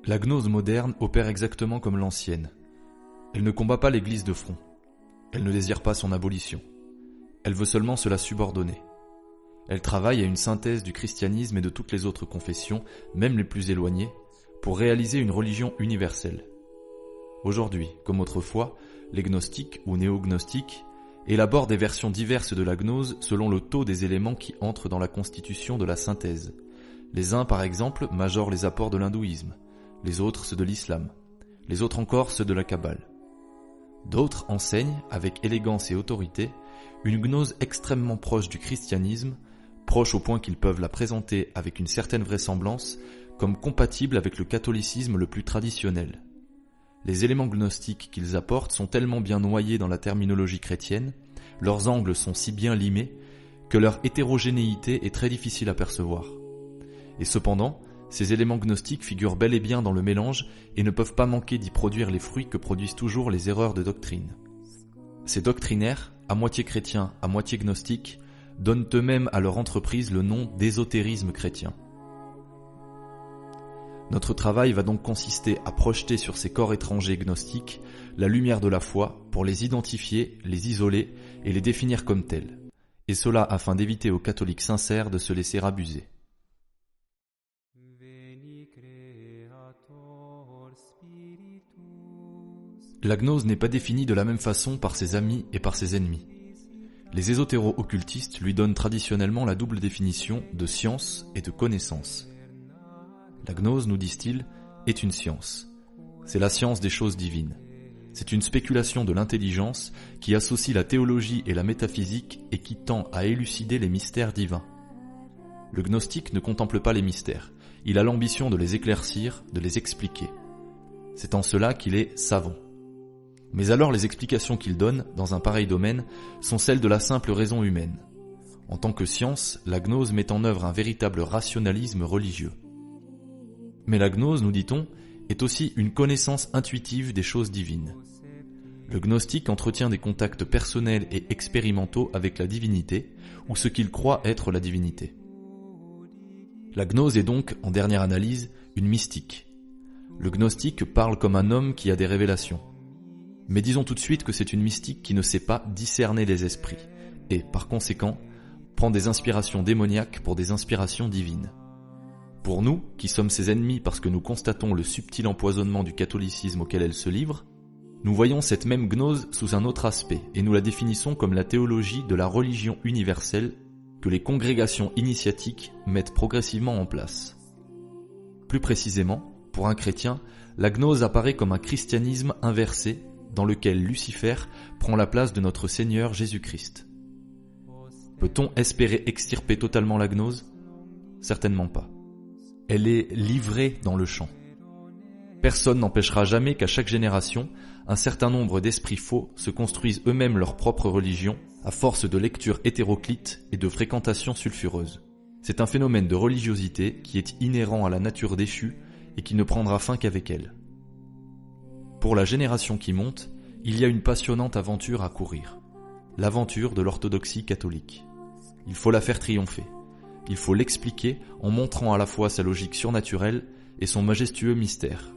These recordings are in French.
La gnose moderne opère exactement comme l'ancienne. Elle ne combat pas l'Église de front. Elle ne désire pas son abolition. Elle veut seulement se la subordonner. Elle travaille à une synthèse du christianisme et de toutes les autres confessions, même les plus éloignées, pour réaliser une religion universelle. Aujourd'hui, comme autrefois, les gnostiques ou néognostiques élaborent des versions diverses de la gnose selon le taux des éléments qui entrent dans la constitution de la synthèse. Les uns, par exemple, majorent les apports de l'hindouisme, les autres ceux de l'islam, les autres encore ceux de la Kabbale. D'autres enseignent, avec élégance et autorité, une gnose extrêmement proche du christianisme, proche au point qu'ils peuvent la présenter avec une certaine vraisemblance comme compatible avec le catholicisme le plus traditionnel. Les éléments gnostiques qu'ils apportent sont tellement bien noyés dans la terminologie chrétienne, leurs angles sont si bien limés, que leur hétérogénéité est très difficile à percevoir. Et cependant, ces éléments gnostiques figurent bel et bien dans le mélange et ne peuvent pas manquer d'y produire les fruits que produisent toujours les erreurs de doctrine. Ces doctrinaires, à moitié chrétiens, à moitié gnostiques, donnent eux-mêmes à leur entreprise le nom d'ésotérisme chrétien. Notre travail va donc consister à projeter sur ces corps étrangers gnostiques la lumière de la foi pour les identifier, les isoler et les définir comme tels, et cela afin d'éviter aux catholiques sincères de se laisser abuser. La gnose n'est pas définie de la même façon par ses amis et par ses ennemis. Les ésotéro-occultistes lui donnent traditionnellement la double définition de science et de connaissance. La gnose, nous disent-ils, est une science. C'est la science des choses divines. C'est une spéculation de l'intelligence qui associe la théologie et la métaphysique et qui tend à élucider les mystères divins. Le gnostique ne contemple pas les mystères. Il a l'ambition de les éclaircir, de les expliquer. C'est en cela qu'il est savant. Mais alors les explications qu'il donne, dans un pareil domaine, sont celles de la simple raison humaine. En tant que science, la gnose met en œuvre un véritable rationalisme religieux. Mais la gnose, nous dit-on, est aussi une connaissance intuitive des choses divines. Le gnostique entretient des contacts personnels et expérimentaux avec la divinité, ou ce qu'il croit être la divinité. La gnose est donc, en dernière analyse, une mystique. Le gnostique parle comme un homme qui a des révélations. Mais disons tout de suite que c'est une mystique qui ne sait pas discerner les esprits, et, par conséquent, prend des inspirations démoniaques pour des inspirations divines. Pour nous, qui sommes ses ennemis parce que nous constatons le subtil empoisonnement du catholicisme auquel elle se livre, nous voyons cette même gnose sous un autre aspect et nous la définissons comme la théologie de la religion universelle que les congrégations initiatiques mettent progressivement en place. Plus précisément, pour un chrétien, la gnose apparaît comme un christianisme inversé dans lequel Lucifer prend la place de notre Seigneur Jésus-Christ. Peut-on espérer extirper totalement la gnose ? Certainement pas. Elle est livrée dans le champ. Personne n'empêchera jamais qu'à chaque génération, un certain nombre d'esprits faux se construisent eux-mêmes leur propre religion à force de lectures hétéroclites et de fréquentations sulfureuses. C'est un phénomène de religiosité qui est inhérent à la nature déchue et qui ne prendra fin qu'avec elle. Pour la génération qui monte, il y a une passionnante aventure à courir. L'aventure de l'orthodoxie catholique. Il faut la faire triompher. Il faut l'expliquer en montrant à la fois sa logique surnaturelle et son majestueux mystère.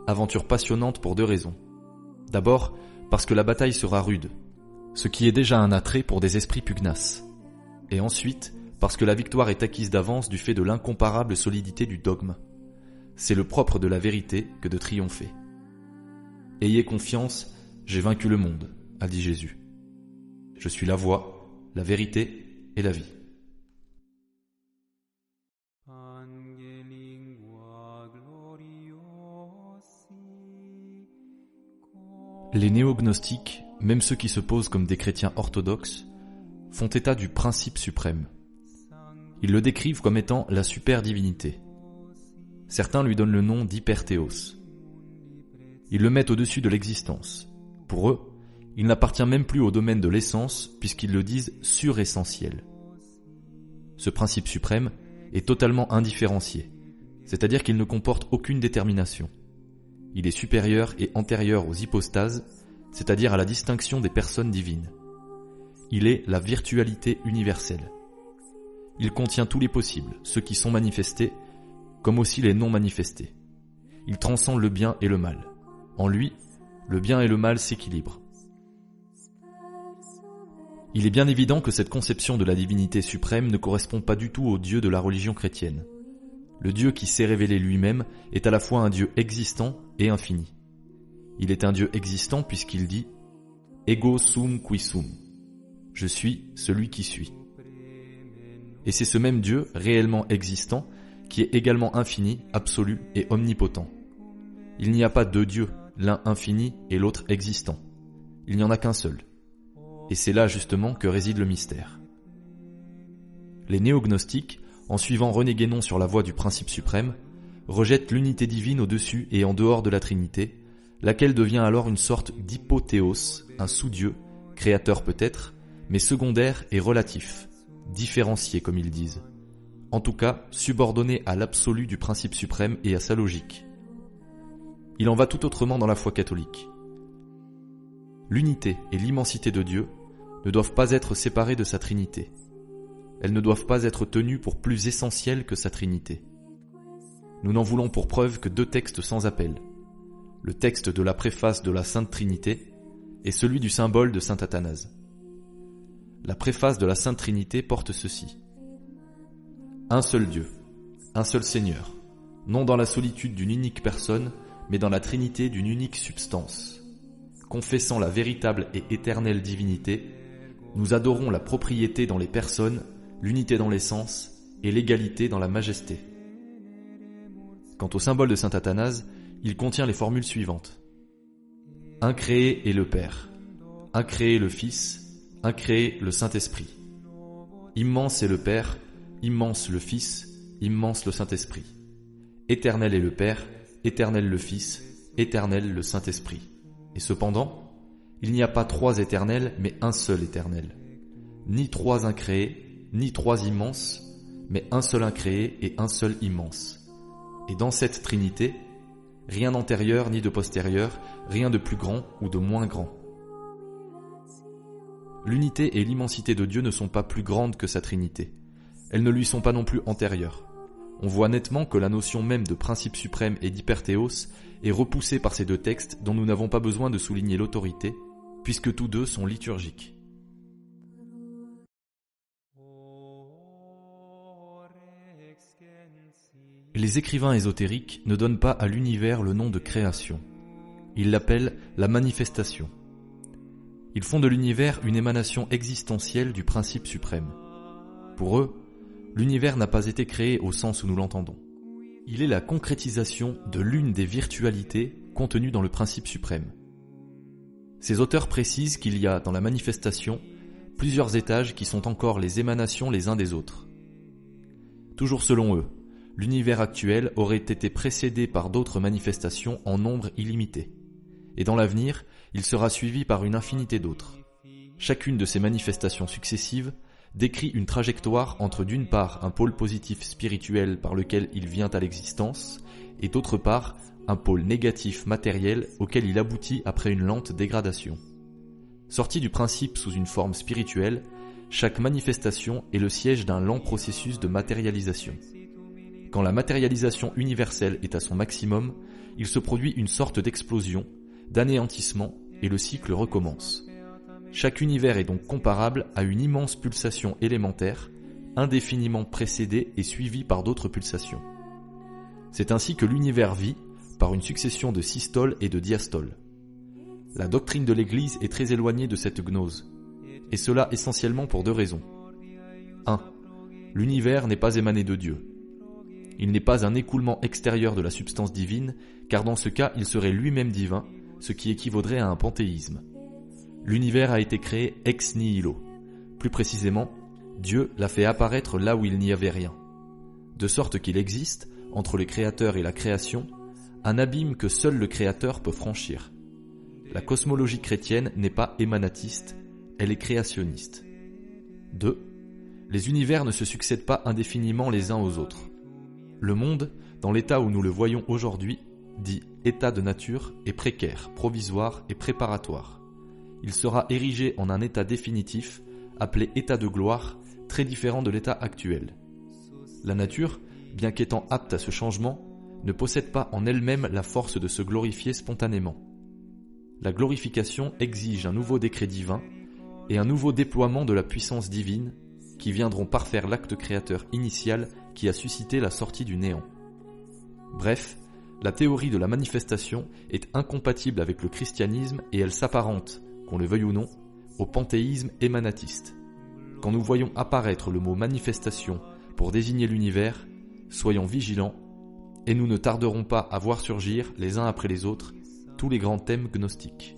Aventure passionnante pour deux raisons. D'abord, parce que la bataille sera rude, ce qui est déjà un attrait pour des esprits pugnaces. Et ensuite, parce que la victoire est acquise d'avance du fait de l'incomparable solidité du dogme. C'est le propre de la vérité que de triompher. Ayez confiance, j'ai vaincu le monde, a dit Jésus. Je suis la voie, la vérité et la vie. Les néognostiques, même ceux qui se posent comme des chrétiens orthodoxes, font état du principe suprême. Ils le décrivent comme étant la superdivinité. Certains lui donnent le nom d'hyperthéos. Ils le mettent au-dessus de l'existence. Pour eux, il n'appartient même plus au domaine de l'essence puisqu'ils le disent suressentiel. Ce principe suprême est totalement indifférencié, c'est-à-dire qu'il ne comporte aucune détermination. Il est supérieur et antérieur aux hypostases, c'est-à-dire à la distinction des personnes divines. Il est la virtualité universelle. Il contient tous les possibles, ceux qui sont manifestés, comme aussi les non manifestés. Il transcende le bien et le mal. En lui, le bien et le mal s'équilibrent. Il est bien évident que cette conception de la divinité suprême ne correspond pas du tout au Dieu de la religion chrétienne. Le Dieu qui s'est révélé lui-même est à la fois un Dieu existant et infini. Il est un Dieu existant puisqu'il dit « Ego sum qui sum » « Je suis celui qui suis ». Et c'est ce même Dieu, réellement existant, qui est également infini, absolu et omnipotent. Il n'y a pas deux dieux, l'un infini et l'autre existant. Il n'y en a qu'un seul. Et c'est là justement que réside le mystère. Les néognostiques, en suivant René Guénon sur la voie du principe suprême, rejettent l'unité divine au-dessus et en dehors de la Trinité, laquelle devient alors une sorte d'hypothéos, un sous-dieu, créateur peut-être, mais secondaire et relatif, différencié comme ils disent. En tout cas, subordonné à l'absolu du principe suprême et à sa logique. Il en va tout autrement dans la foi catholique. L'unité et l'immensité de Dieu ne doivent pas être séparées de sa Trinité. Elles ne doivent pas être tenues pour plus essentielles que sa Trinité. Nous n'en voulons pour preuve que deux textes sans appel. Le texte de la préface de la Sainte Trinité et celui du symbole de saint Athanase. La préface de la Sainte Trinité porte ceci. Un seul Dieu, un seul Seigneur, non dans la solitude d'une unique personne, mais dans la Trinité d'une unique substance. Confessant la véritable et éternelle divinité, nous adorons la propriété dans les personnes, l'unité dans l'essence et l'égalité dans la majesté. Quant au symbole de saint Athanase, il contient les formules suivantes. Incréé est le Père, incréé le Fils, incréé le Saint-Esprit. Immense est le Père, immense le Fils, immense le Saint-Esprit. Éternel est le Père, éternel le Fils, éternel le Saint-Esprit. Et cependant, il n'y a pas trois éternels, mais un seul éternel. Ni trois incréés, ni trois immenses, mais un seul incréé et un seul immense. Et dans cette Trinité, rien d'antérieur ni de postérieur, rien de plus grand ou de moins grand. L'unité et l'immensité de Dieu ne sont pas plus grandes que sa Trinité. Elles ne lui sont pas non plus antérieures. On voit nettement que la notion même de principe suprême et d'hyperthéos est repoussée par ces deux textes dont nous n'avons pas besoin de souligner l'autorité, puisque tous deux sont liturgiques. Les écrivains ésotériques ne donnent pas à l'univers le nom de création. Ils l'appellent la manifestation. Ils font de l'univers une émanation existentielle du principe suprême. Pour eux, l'univers n'a pas été créé au sens où nous l'entendons. Il est la concrétisation de l'une des virtualités contenues dans le principe suprême. Ces auteurs précisent qu'il y a dans la manifestation plusieurs étages qui sont encore les émanations les uns des autres. Toujours selon eux, l'univers actuel aurait été précédé par d'autres manifestations en nombre illimité. Et dans l'avenir, il sera suivi par une infinité d'autres. Chacune de ces manifestations successives décrit une trajectoire entre d'une part un pôle positif spirituel par lequel il vient à l'existence, et d'autre part un pôle négatif matériel auquel il aboutit après une lente dégradation. Sorti du principe sous une forme spirituelle, chaque manifestation est le siège d'un lent processus de matérialisation. Quand la matérialisation universelle est à son maximum, il se produit une sorte d'explosion, d'anéantissement, et le cycle recommence. Chaque univers est donc comparable à une immense pulsation élémentaire, indéfiniment précédée et suivie par d'autres pulsations. C'est ainsi que l'univers vit par une succession de systoles et de diastoles. La doctrine de l'Église est très éloignée de cette gnose, et cela essentiellement pour deux raisons. 1. L'univers n'est pas émané de Dieu. Il n'est pas un écoulement extérieur de la substance divine, car dans ce cas il serait lui-même divin, ce qui équivaudrait à un panthéisme. L'univers a été créé ex nihilo. Plus précisément, Dieu l'a fait apparaître là où il n'y avait rien. De sorte qu'il existe, entre le créateur et la création, un abîme que seul le créateur peut franchir. La cosmologie chrétienne n'est pas émanatiste, elle est créationniste. 2. Les univers ne se succèdent pas indéfiniment les uns aux autres. Le monde, dans l'état où nous le voyons aujourd'hui, dit état de nature, est précaire, provisoire et préparatoire. Il sera érigé en un état définitif, appelé état de gloire, très différent de l'état actuel. La nature, bien qu'étant apte à ce changement, ne possède pas en elle-même la force de se glorifier spontanément. La glorification exige un nouveau décret divin et un nouveau déploiement de la puissance divine qui viendront parfaire l'acte créateur initial qui a suscité la sortie du néant. Bref, la théorie de la manifestation est incompatible avec le christianisme et elle s'apparente, qu'on le veuille ou non, au panthéisme émanatiste. Quand nous voyons apparaître le mot manifestation pour désigner l'univers, soyons vigilants et nous ne tarderons pas à voir surgir, les uns après les autres, tous les grands thèmes gnostiques.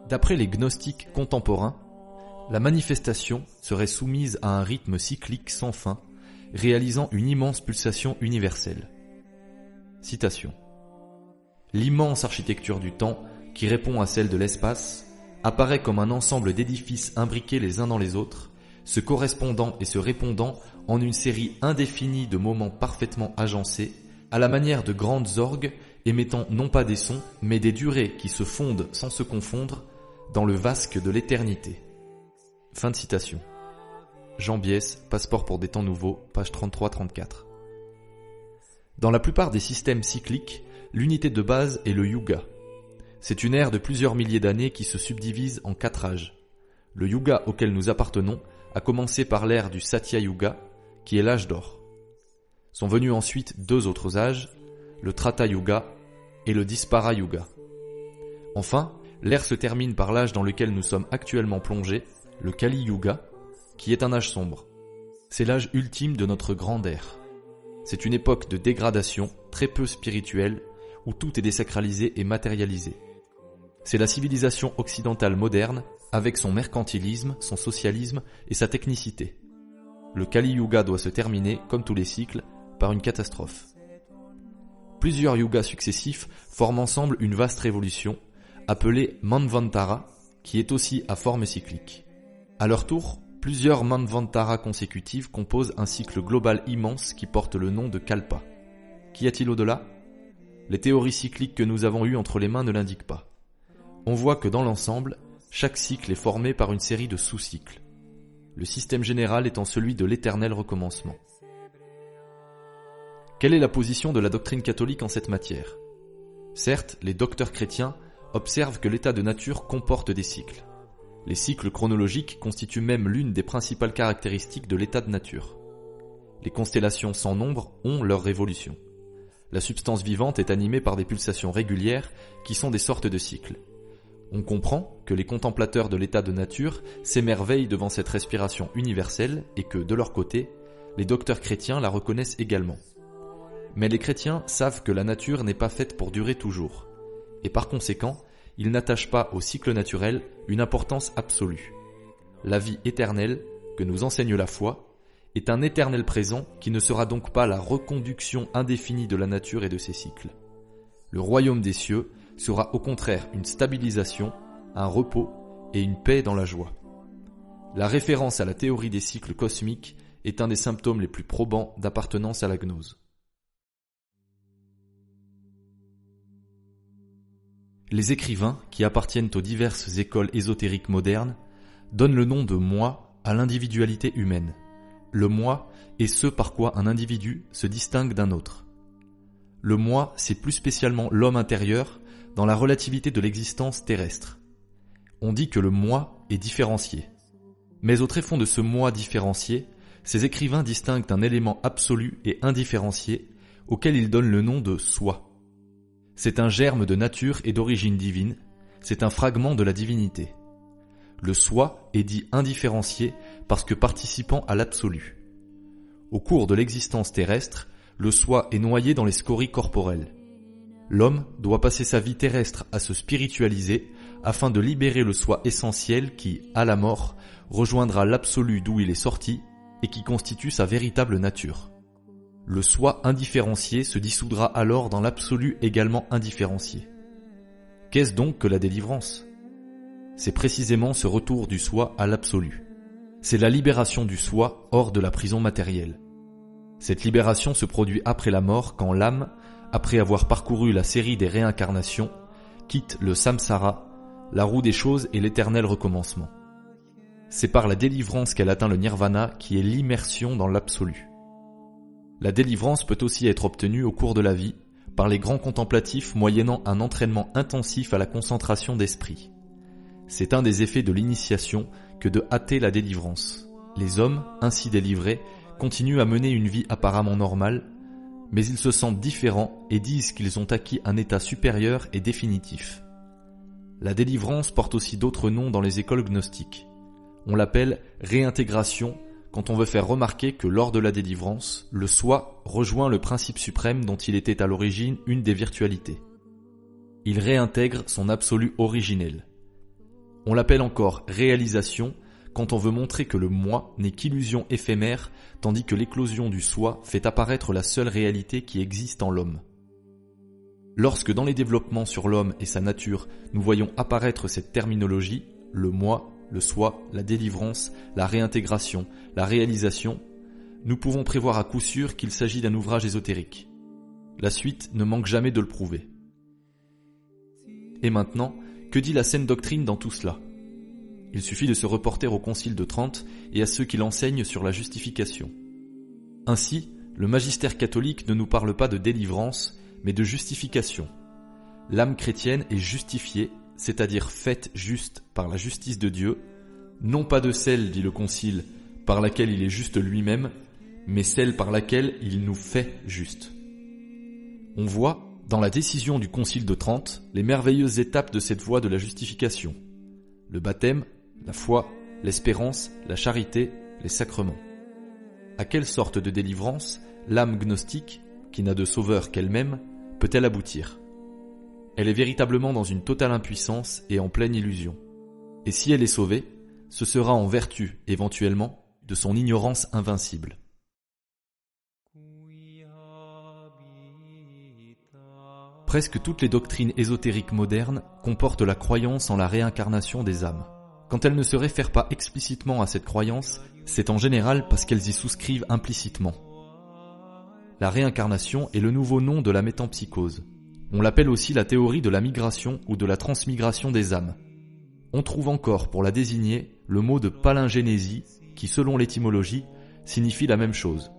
D'après les gnostiques contemporains, la manifestation serait soumise à un rythme cyclique sans fin, réalisant une immense pulsation universelle. Citation. L'immense architecture du temps, qui répond à celle de l'espace, apparaît comme un ensemble d'édifices imbriqués les uns dans les autres, se correspondant et se répondant en une série indéfinie de moments parfaitement agencés, à la manière de grandes orgues émettant non pas des sons, mais des durées qui se fondent sans se confondre dans le vasque de l'éternité. Fin de citation. Jean Biès, Passeport pour des temps nouveaux, page 33-34. Dans la plupart des systèmes cycliques, l'unité de base est le yuga. C'est une ère de plusieurs milliers d'années qui se subdivise en 4 âges. Le yuga auquel nous appartenons a commencé par l'ère du Satya Yuga, qui est l'âge d'or. Sont venus ensuite 2 autres âges, le Treta Yuga et le Dispara Yuga. Enfin, l'ère se termine par l'âge dans lequel nous sommes actuellement plongés, le Kali Yuga, qui est un âge sombre. C'est l'âge ultime de notre grande ère. C'est une époque de dégradation très peu spirituelle, où tout est désacralisé et matérialisé. C'est la civilisation occidentale moderne, avec son mercantilisme, son socialisme et sa technicité. Le Kali Yuga doit se terminer, comme tous les cycles, par une catastrophe. Plusieurs yugas successifs forment ensemble une vaste révolution, appelée Manvantara, qui est aussi à forme cyclique. À leur tour, plusieurs Manvantara consécutives composent un cycle global immense qui porte le nom de Kalpa. Qu'y a-t-il au-delà ? Les théories cycliques que nous avons eues entre les mains ne l'indiquent pas. On voit que dans l'ensemble, chaque cycle est formé par une série de sous-cycles. Le système général étant celui de l'éternel recommencement. Quelle est la position de la doctrine catholique en cette matière ? Certes, les docteurs chrétiens observent que l'état de nature comporte des cycles. Les cycles chronologiques constituent même l'une des principales caractéristiques de l'état de nature. Les constellations sans nombre ont leur révolution. La substance vivante est animée par des pulsations régulières qui sont des sortes de cycles. On comprend que les contemplateurs de l'état de nature s'émerveillent devant cette respiration universelle et que, de leur côté, les docteurs chrétiens la reconnaissent également. Mais les chrétiens savent que la nature n'est pas faite pour durer toujours, et par conséquent, ils n'attachent pas au cycle naturel une importance absolue. La vie éternelle, que nous enseigne la foi, est un éternel présent qui ne sera donc pas la reconduction indéfinie de la nature et de ses cycles. Le royaume des cieux sera au contraire une stabilisation, un repos et une paix dans la joie. La référence à la théorie des cycles cosmiques est un des symptômes les plus probants d'appartenance à la gnose. Les écrivains, qui appartiennent aux diverses écoles ésotériques modernes, donnent le nom de moi à l'individualité humaine. Le moi est ce par quoi un individu se distingue d'un autre. Le moi, c'est plus spécialement l'homme intérieur dans la relativité de l'existence terrestre. On dit que le moi est différencié. Mais au tréfonds de ce moi différencié, ces écrivains distinguent un élément absolu et indifférencié auquel ils donnent le nom de soi. C'est un germe de nature et d'origine divine, c'est un fragment de la divinité. Le soi est dit indifférencié parce que participant à l'absolu. Au cours de l'existence terrestre, le soi est noyé dans les scories corporelles. L'homme doit passer sa vie terrestre à se spiritualiser afin de libérer le soi essentiel qui, à la mort, rejoindra l'absolu d'où il est sorti et qui constitue sa véritable nature. Le soi indifférencié se dissoudra alors dans l'absolu également indifférencié. Qu'est-ce donc que la délivrance ? C'est précisément ce retour du soi à l'absolu. C'est la libération du soi hors de la prison matérielle. Cette libération se produit après la mort quand l'âme, après avoir parcouru la série des réincarnations, quitte le samsara, la roue des choses et l'éternel recommencement. C'est par la délivrance qu'elle atteint le nirvana, qui est l'immersion dans l'absolu. La délivrance peut aussi être obtenue au cours de la vie, par les grands contemplatifs moyennant un entraînement intensif à la concentration d'esprit. C'est un des effets de l'initiation que de hâter la délivrance. Les hommes, ainsi délivrés, continuent à mener une vie apparemment normale, mais ils se sentent différents et disent qu'ils ont acquis un état supérieur et définitif. La délivrance porte aussi d'autres noms dans les écoles gnostiques. On l'appelle réintégration quand on veut faire remarquer que lors de la délivrance, le soi rejoint le principe suprême dont il était à l'origine une des virtualités. Il réintègre son absolu originel. On l'appelle encore réalisation quand on veut montrer que le moi n'est qu'illusion éphémère, tandis que l'éclosion du soi fait apparaître la seule réalité qui existe en l'homme. Lorsque dans les développements sur l'homme et sa nature, nous voyons apparaître cette terminologie, le moi, le soi, la délivrance, la réintégration, la réalisation, nous pouvons prévoir à coup sûr qu'il s'agit d'un ouvrage ésotérique. La suite ne manque jamais de le prouver. Et maintenant, que dit la saine doctrine dans tout cela ? Il suffit de se reporter au Concile de Trente et à ceux qui l'enseignent sur la justification. Ainsi, le magistère catholique ne nous parle pas de délivrance, mais de justification. L'âme chrétienne est justifiée, c'est-à-dire faite juste par la justice de Dieu, non pas de celle, dit le Concile, par laquelle il est juste lui-même, mais celle par laquelle il nous fait juste. On voit, dans la décision du Concile de Trente, les merveilleuses étapes de cette voie de la justification. Le baptême, la foi, l'espérance, la charité, les sacrements. À quelle sorte de délivrance l'âme gnostique, qui n'a de sauveur qu'elle-même, peut-elle aboutir ? Elle est véritablement dans une totale impuissance et en pleine illusion. Et si elle est sauvée, ce sera en vertu, éventuellement, de son ignorance invincible. Presque toutes les doctrines ésotériques modernes comportent la croyance en la réincarnation des âmes. Quand elles ne se réfèrent pas explicitement à cette croyance, c'est en général parce qu'elles y souscrivent implicitement. La réincarnation est le nouveau nom de la métempsychose. On l'appelle aussi la théorie de la migration ou de la transmigration des âmes. On trouve encore pour la désigner le mot de palingénésie qui, selon l'étymologie, signifie la même chose.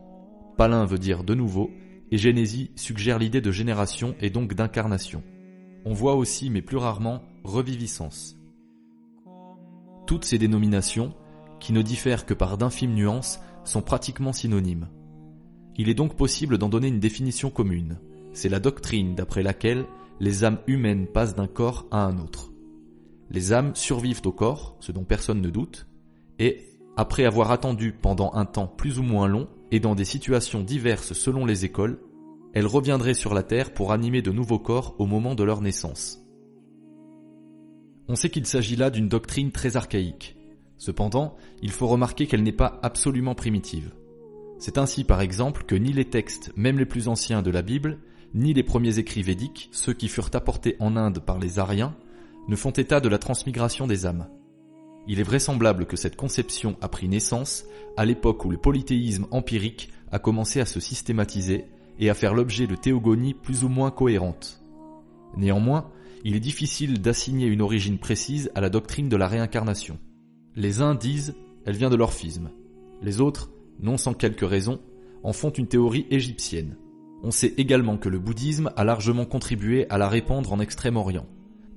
Palin veut dire de nouveau et génésie suggère l'idée de génération et donc d'incarnation. On voit aussi, mais plus rarement, reviviscence. Toutes ces dénominations, qui ne diffèrent que par d'infimes nuances, sont pratiquement synonymes. Il est donc possible d'en donner une définition commune. C'est la doctrine d'après laquelle les âmes humaines passent d'un corps à un autre. Les âmes survivent au corps, ce dont personne ne doute, et, après avoir attendu pendant un temps plus ou moins long et dans des situations diverses selon les écoles, elles reviendraient sur la terre pour animer de nouveaux corps au moment de leur naissance. On sait qu'il s'agit là d'une doctrine très archaïque. Cependant, il faut remarquer qu'elle n'est pas absolument primitive. C'est ainsi par exemple que ni les textes, même les plus anciens de la Bible, ni les premiers écrits védiques, ceux qui furent apportés en Inde par les Aryens, ne font état de la transmigration des âmes. Il est vraisemblable que cette conception a pris naissance à l'époque où le polythéisme empirique a commencé à se systématiser et à faire l'objet de théogonies plus ou moins cohérentes. Néanmoins, il est difficile d'assigner une origine précise à la doctrine de la réincarnation. Les uns disent « elle vient de l'orphisme », les autres, non sans quelques raisons, en font une théorie égyptienne. On sait également que le bouddhisme a largement contribué à la répandre en Extrême-Orient.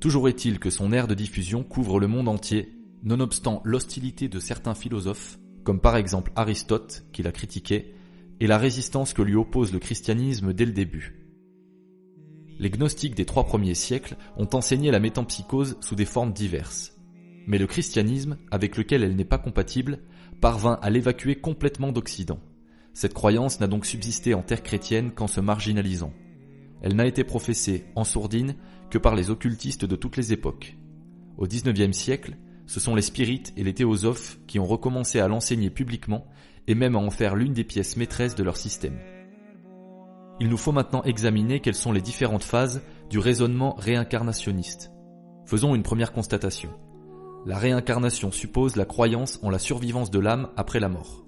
Toujours est-il que son aire de diffusion couvre le monde entier, nonobstant l'hostilité de certains philosophes, comme par exemple Aristote, qui l'a critiqué, et la résistance que lui oppose le christianisme dès le début. Les gnostiques des 3 premiers siècles ont enseigné la métempsychose sous des formes diverses. Mais le christianisme, avec lequel elle n'est pas compatible, parvint à l'évacuer complètement d'Occident. Cette croyance n'a donc subsisté en terre chrétienne qu'en se marginalisant. Elle n'a été professée, en sourdine, que par les occultistes de toutes les époques. Au XIXe siècle, ce sont les spirites et les théosophes qui ont recommencé à l'enseigner publiquement et même à en faire l'une des pièces maîtresses de leur système. Il nous faut maintenant examiner quelles sont les différentes phases du raisonnement réincarnationniste. Faisons une première constatation. La réincarnation suppose la croyance en la survivance de l'âme après la mort.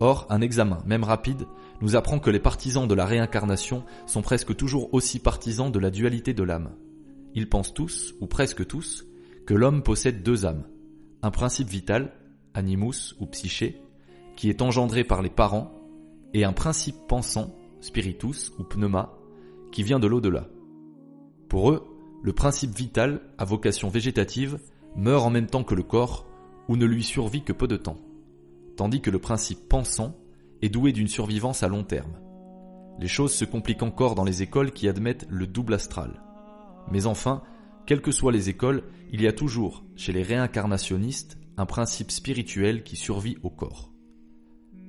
Or, un examen, même rapide, nous apprend que les partisans de la réincarnation sont presque toujours aussi partisans de la dualité de l'âme. Ils pensent tous, ou presque tous, que l'homme possède 2 âmes, un principe vital, animus ou psyché, qui est engendré par les parents, et un principe pensant, spiritus ou pneuma, qui vient de l'au-delà. Pour eux, le principe vital, à vocation végétative, meurt en même temps que le corps, ou ne lui survit que peu de temps, tandis que le principe pensant est doué d'une survivance à long terme. Les choses se compliquent encore dans les écoles qui admettent le double astral. Mais enfin, quelles que soient les écoles, il y a toujours, chez les réincarnationnistes, un principe spirituel qui survit au corps.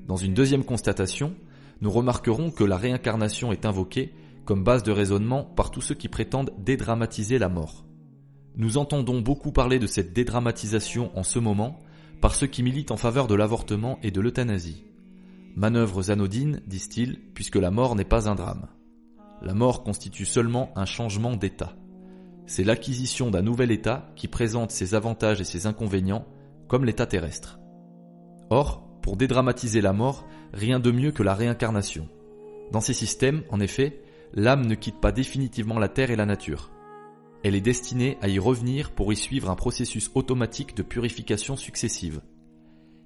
Dans une deuxième constatation, nous remarquerons que la réincarnation est invoquée comme base de raisonnement par tous ceux qui prétendent dédramatiser la mort. Nous entendons beaucoup parler de cette dédramatisation en ce moment par ceux qui militent en faveur de l'avortement et de l'euthanasie. Manœuvres anodines, disent-ils, puisque la mort n'est pas un drame. La mort constitue seulement un changement d'état. C'est l'acquisition d'un nouvel état qui présente ses avantages et ses inconvénients, comme l'état terrestre. Or, pour dédramatiser la mort, rien de mieux que la réincarnation. Dans ces systèmes, en effet, l'âme ne quitte pas définitivement la terre et la nature. Elle est destinée à y revenir pour y suivre un processus automatique de purification successive.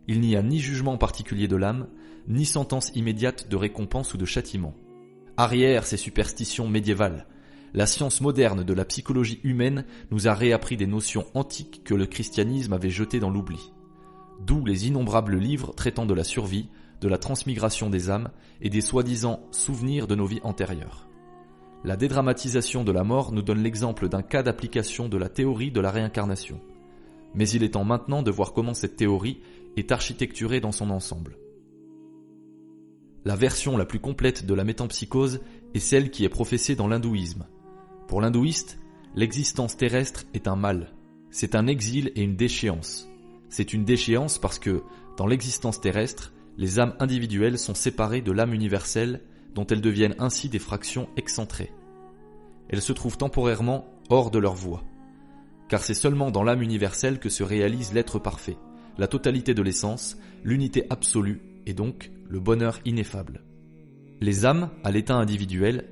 Il n'y a ni jugement particulier de l'âme, ni sentence immédiate de récompense ou de châtiment. Arrière ces superstitions médiévales. La science moderne de la psychologie humaine nous a réappris des notions antiques que le christianisme avait jetées dans l'oubli. D'où les innombrables livres traitant de la survie, de la transmigration des âmes et des soi-disant souvenirs de nos vies antérieures. La dédramatisation de la mort nous donne l'exemple d'un cas d'application de la théorie de la réincarnation. Mais il est temps maintenant de voir comment cette théorie est architecturée dans son ensemble. La version la plus complète de la métempsychose est celle qui est professée dans l'hindouisme. Pour l'hindouiste, l'existence terrestre est un mal. C'est un exil et une déchéance. C'est une déchéance parce que, dans l'existence terrestre, les âmes individuelles sont séparées de l'âme universelle, dont elles deviennent ainsi des fractions excentrées. Elles se trouvent temporairement hors de leur voie. Car c'est seulement dans l'âme universelle que se réalise l'être parfait, la totalité de l'essence, l'unité absolue et donc le bonheur ineffable. Les âmes, à l'état individuel,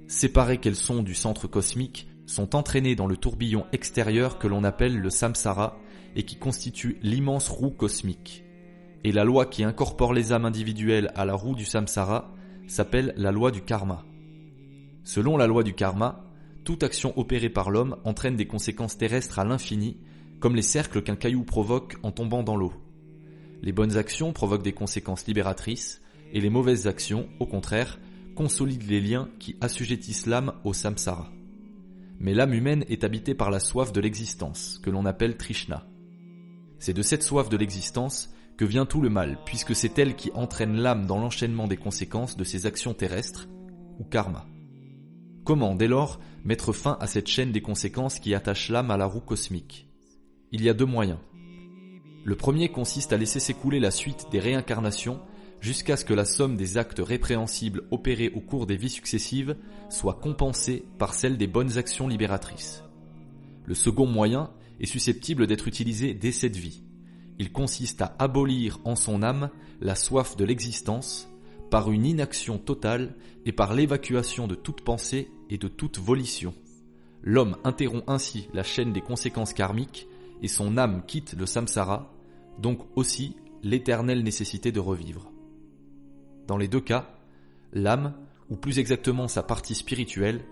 séparées qu'elles sont du centre cosmique, sont entraînées dans le tourbillon extérieur que l'on appelle le samsara et qui constitue l'immense roue cosmique. Et la loi qui incorpore les âmes individuelles à la roue du samsara s'appelle la loi du karma. Selon la loi du karma, toute action opérée par l'homme entraîne des conséquences terrestres à l'infini, comme les cercles qu'un caillou provoque en tombant dans l'eau. Les bonnes actions provoquent des conséquences libératrices, et les mauvaises actions, au contraire, consolident les liens qui assujettissent l'âme au samsara. Mais l'âme humaine est habitée par la soif de l'existence, que l'on appelle Trishna. C'est de cette soif de l'existence que vient tout le mal, puisque c'est elle qui entraîne l'âme dans l'enchaînement des conséquences de ses actions terrestres, ou karma. Comment, dès lors, mettre fin à cette chaîne des conséquences qui attache l'âme à la roue cosmique ? Il y a deux moyens. Le premier consiste à laisser s'écouler la suite des réincarnations jusqu'à ce que la somme des actes répréhensibles opérés au cours des vies successives soit compensée par celle des bonnes actions libératrices. Le second moyen est susceptible d'être utilisé dès cette vie. Il consiste à abolir en son âme la soif de l'existence par une inaction totale et par l'évacuation de toute pensée et de toute volition. L'homme interrompt ainsi la chaîne des conséquences karmiques et son âme quitte le samsara, donc aussi l'éternelle nécessité de revivre. Dans les deux cas, l'âme, ou plus exactement sa partie spirituelle,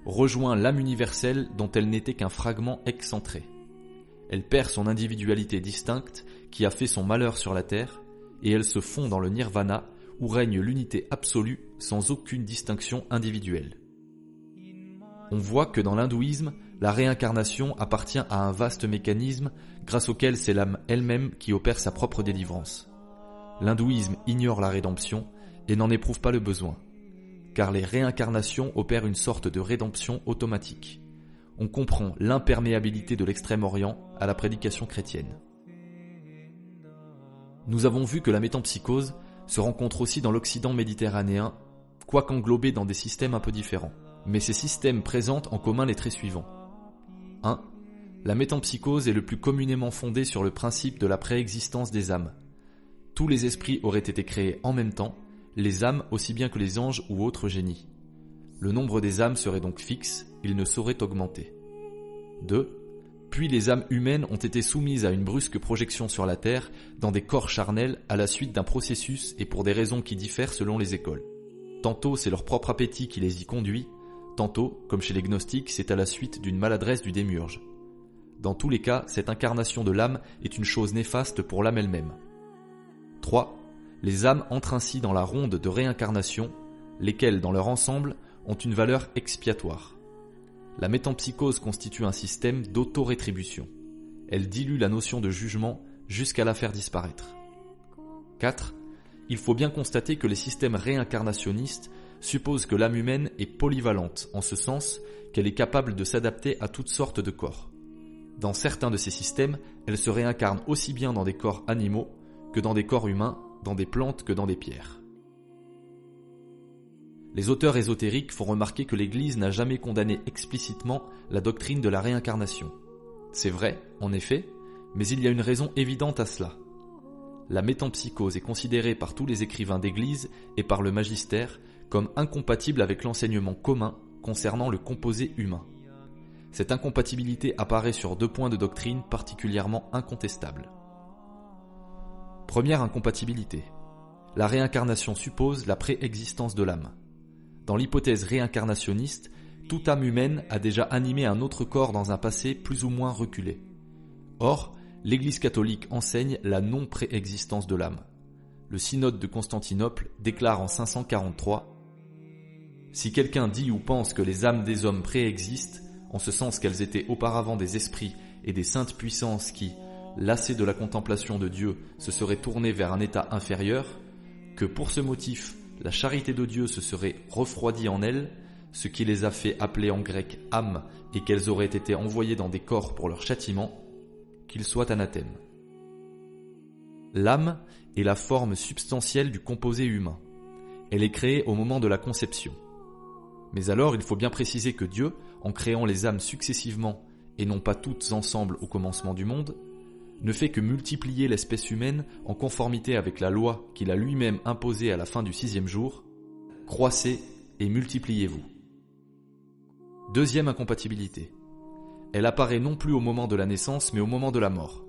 rejoint l'âme universelle dont elle n'était qu'un fragment excentré. Elle perd son individualité distincte qui a fait son malheur sur la terre et elle se fond dans le nirvana où règne l'unité absolue sans aucune distinction individuelle. On voit que dans l'hindouisme, la réincarnation appartient à un vaste mécanisme grâce auquel c'est l'âme elle-même qui opère sa propre délivrance. L'hindouisme ignore la rédemption et n'en éprouve pas le besoin, car les réincarnations opèrent une sorte de rédemption automatique. On comprend l'imperméabilité de l'Extrême-Orient à la prédication chrétienne. Nous avons vu que la métempsychose se rencontre aussi dans l'Occident méditerranéen, quoique englobée dans des systèmes un peu différents. Mais ces systèmes présentent en commun les traits suivants. 1. La métempsychose est le plus communément fondée sur le principe de la préexistence des âmes. Tous les esprits auraient été créés en même temps, les âmes aussi bien que les anges ou autres génies. Le nombre des âmes serait donc fixe, il ne saurait augmenter. 2. Puis les âmes humaines ont été soumises à une brusque projection sur la terre dans des corps charnels à la suite d'un processus et pour des raisons qui diffèrent selon les écoles. Tantôt c'est leur propre appétit qui les y conduit, tantôt, comme chez les gnostiques, c'est à la suite d'une maladresse du démiurge. Dans tous les cas, cette incarnation de l'âme est une chose néfaste pour l'âme elle-même. 3. Les âmes entrent ainsi dans la ronde de réincarnation, lesquelles, dans leur ensemble, ont une valeur expiatoire. La métempsychose constitue un système d'auto-rétribution. Elle dilue la notion de jugement jusqu'à la faire disparaître. 4. Il faut bien constater que les systèmes réincarnationnistes supposent que l'âme humaine est polyvalente, en ce sens qu'elle est capable de s'adapter à toutes sortes de corps. Dans certains de ces systèmes, elle se réincarne aussi bien dans des corps animaux que dans des corps humains, dans des plantes que dans des pierres. Les auteurs ésotériques font remarquer que l'Église n'a jamais condamné explicitement la doctrine de la réincarnation. C'est vrai, en effet, mais il y a une raison évidente à cela. La métempsychose est considérée par tous les écrivains d'Église et par le magistère comme incompatible avec l'enseignement commun concernant le composé humain. Cette incompatibilité apparaît sur 2 points de doctrine particulièrement incontestables. Première incompatibilité. La réincarnation suppose la préexistence de l'âme. Dans l'hypothèse réincarnationniste, toute âme humaine a déjà animé un autre corps dans un passé plus ou moins reculé. Or, l'Église catholique enseigne la non-préexistence de l'âme. Le synode de Constantinople déclare en 543 « Si quelqu'un dit ou pense que les âmes des hommes préexistent, en ce sens qu'elles étaient auparavant des esprits et des saintes puissances qui, lassées de la contemplation de Dieu, se seraient tournées vers un état inférieur, que pour ce motif, la charité de Dieu se serait refroidie en elles, ce qui les a fait appeler en grec âmes et qu'elles auraient été envoyées dans des corps pour leur châtiment, qu'ils soient anathèmes. » L'âme est la forme substantielle du composé humain. Elle est créée au moment de la conception. Mais alors, il faut bien préciser que Dieu, en créant les âmes successivement, et non pas toutes ensemble au commencement du monde, ne fait que multiplier l'espèce humaine en conformité avec la loi qu'il a lui-même imposée à la fin du 6e jour, « Croissez et multipliez-vous ». Deuxième incompatibilité. Elle apparaît non plus au moment de la naissance, mais au moment de la mort.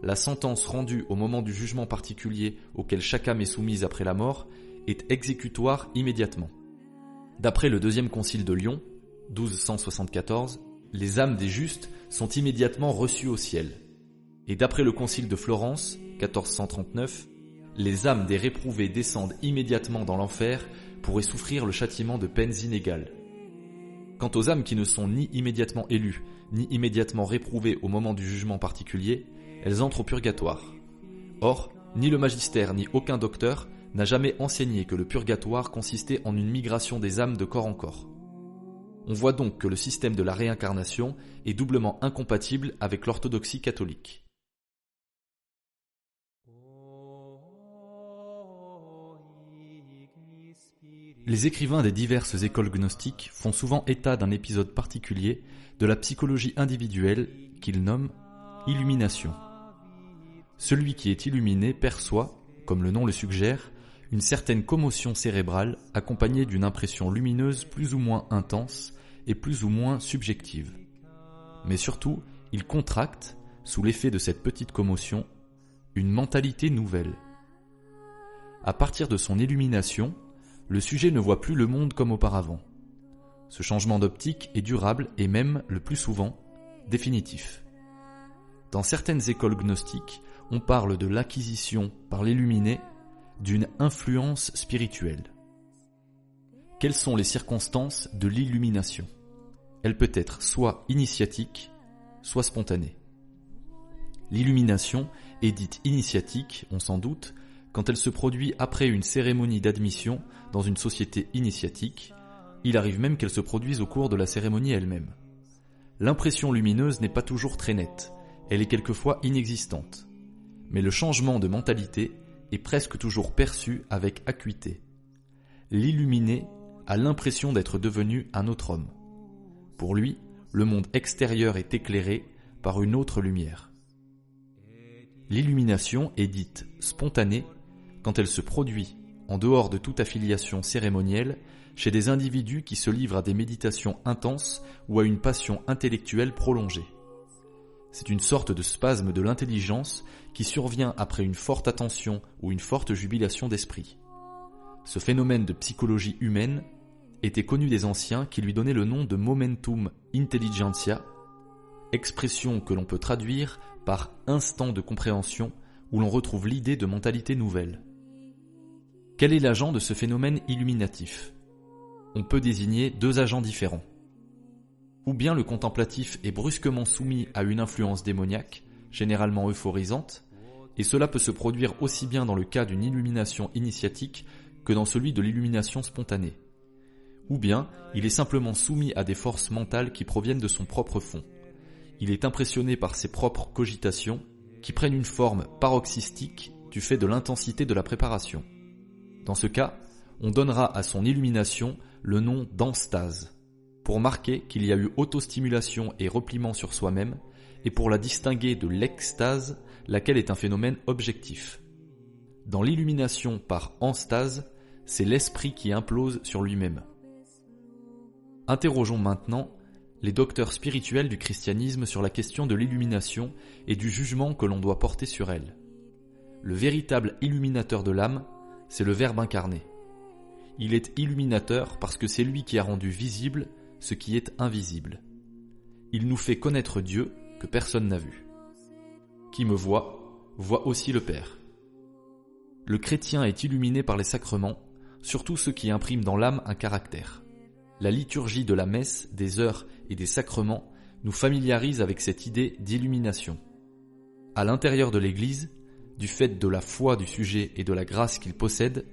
La sentence rendue au moment du jugement particulier auquel chaque âme est soumise après la mort est exécutoire immédiatement. D'après le deuxième concile de Lyon, 1274, les âmes des justes sont immédiatement reçues au ciel. Et d'après le concile de Florence, 1439, les âmes des réprouvés descendent immédiatement dans l'enfer pour y souffrir le châtiment de peines inégales. Quant aux âmes qui ne sont ni immédiatement élues, ni immédiatement réprouvées au moment du jugement particulier, elles entrent au purgatoire. Or, ni le magistère ni aucun docteur n'a jamais enseigné que le purgatoire consistait en une migration des âmes de corps en corps. On voit donc que le système de la réincarnation est doublement incompatible avec l'orthodoxie catholique. Les écrivains des diverses écoles gnostiques font souvent état d'un épisode particulier de la psychologie individuelle qu'ils nomment « illumination ». Celui qui est illuminé perçoit, comme le nom le suggère, une certaine commotion cérébrale accompagnée d'une impression lumineuse plus ou moins intense et plus ou moins subjective. Mais surtout, il contracte, sous l'effet de cette petite commotion, une mentalité nouvelle. À partir de son illumination, le sujet ne voit plus le monde comme auparavant. Ce changement d'optique est durable et même, le plus souvent, définitif. Dans certaines écoles gnostiques, on parle de l'acquisition par l'illuminé d'une influence spirituelle. Quelles sont les circonstances de l'illumination ? Elle peut être soit initiatique, soit spontanée. L'illumination est dite initiatique, on s'en doute, quand elle se produit après une cérémonie d'admission dans une société initiatique. Il arrive même qu'elle se produise au cours de la cérémonie elle-même. L'impression lumineuse n'est pas toujours très nette, elle est quelquefois inexistante. Mais le changement de mentalité est presque toujours perçu avec acuité. L'illuminé a l'impression d'être devenu un autre homme. Pour lui, le monde extérieur est éclairé par une autre lumière. L'illumination est dite spontanée quand elle se produit, en dehors de toute affiliation cérémonielle, chez des individus qui se livrent à des méditations intenses ou à une passion intellectuelle prolongée. C'est une sorte de spasme de l'intelligence qui survient après une forte attention ou une forte jubilation d'esprit. Ce phénomène de psychologie humaine était connu des anciens qui lui donnaient le nom de momentum intelligentsia, expression que l'on peut traduire par instant de compréhension où l'on retrouve l'idée de mentalité nouvelle. Quel est l'agent de ce phénomène illuminatif ? On peut désigner deux agents différents. Ou bien le contemplatif est brusquement soumis à une influence démoniaque, généralement euphorisante, et cela peut se produire aussi bien dans le cas d'une illumination initiatique que dans celui de l'illumination spontanée. Ou bien il est simplement soumis à des forces mentales qui proviennent de son propre fond. Il est impressionné par ses propres cogitations, qui prennent une forme paroxystique du fait de l'intensité de la préparation. Dans ce cas, on donnera à son illumination le nom d'enstase, pour marquer qu'il y a eu autostimulation et repliement sur soi-même, et pour la distinguer de l'extase, laquelle est un phénomène objectif. Dans l'illumination par enstase, c'est l'esprit qui implose sur lui-même. Interrogeons maintenant les docteurs spirituels du christianisme sur la question de l'illumination et du jugement que l'on doit porter sur elle. Le véritable illuminateur de l'âme, c'est le Verbe incarné. Il est illuminateur parce que c'est lui qui a rendu visible ce qui est invisible. Il nous fait connaître Dieu que personne n'a vu. Qui me voit, voit aussi le Père. Le chrétien est illuminé par les sacrements, surtout ceux qui impriment dans l'âme un caractère. La liturgie de la messe, des heures et des sacrements nous familiarise avec cette idée d'illumination. À l'intérieur de l'Église, du fait de la foi du sujet et de la grâce qu'il possède,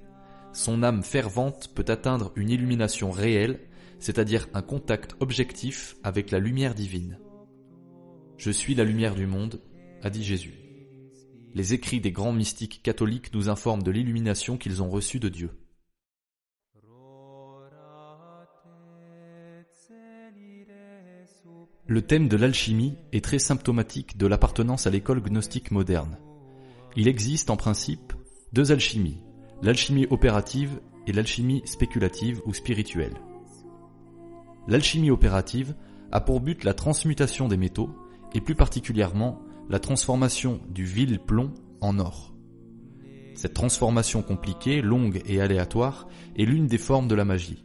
son âme fervente peut atteindre une illumination réelle, c'est-à-dire un contact objectif avec la lumière divine. « Je suis la lumière du monde », a dit Jésus. Les écrits des grands mystiques catholiques nous informent de l'illumination qu'ils ont reçue de Dieu. Le thème de l'alchimie est très symptomatique de l'appartenance à l'école gnostique moderne. Il existe en principe deux alchimies, l'alchimie opérative et l'alchimie spéculative ou spirituelle. L'alchimie opérative a pour but la transmutation des métaux et plus particulièrement la transformation du vil plomb en or. Cette transformation compliquée, longue et aléatoire est l'une des formes de la magie.